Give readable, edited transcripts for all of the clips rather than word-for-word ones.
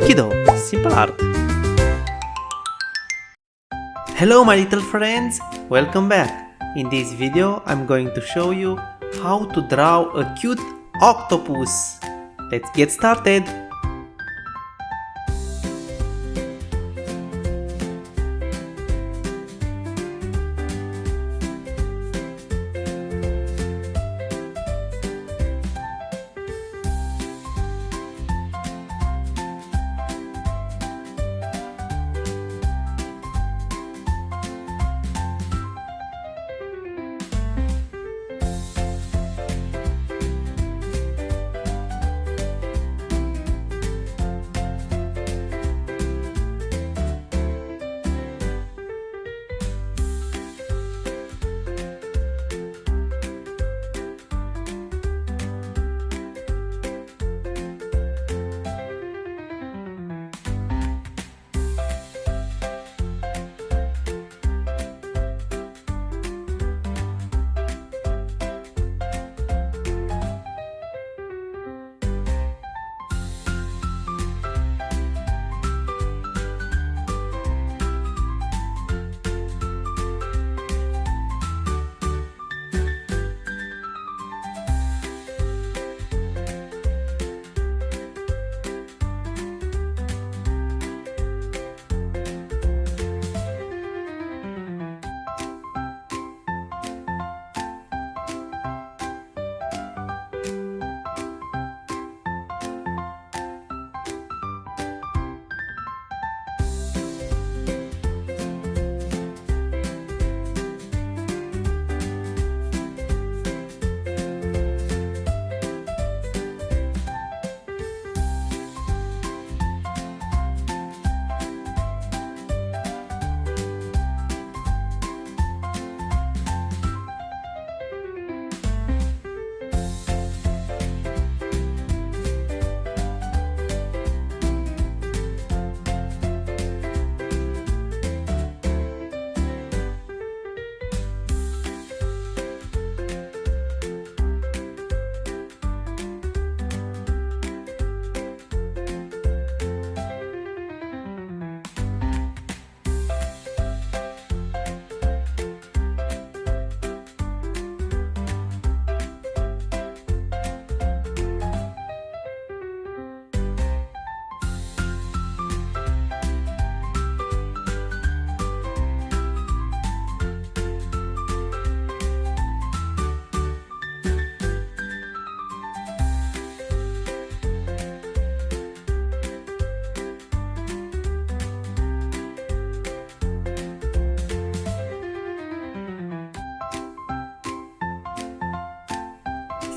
Kiddo, simple art. Hello my little friends, welcome back. In this video I'm going to show you how to draw a cute octopus. Let's get started.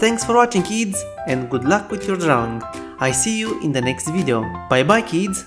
Thanks for watching kids and good luck with your drawing. I see you in the next video. Bye bye kids!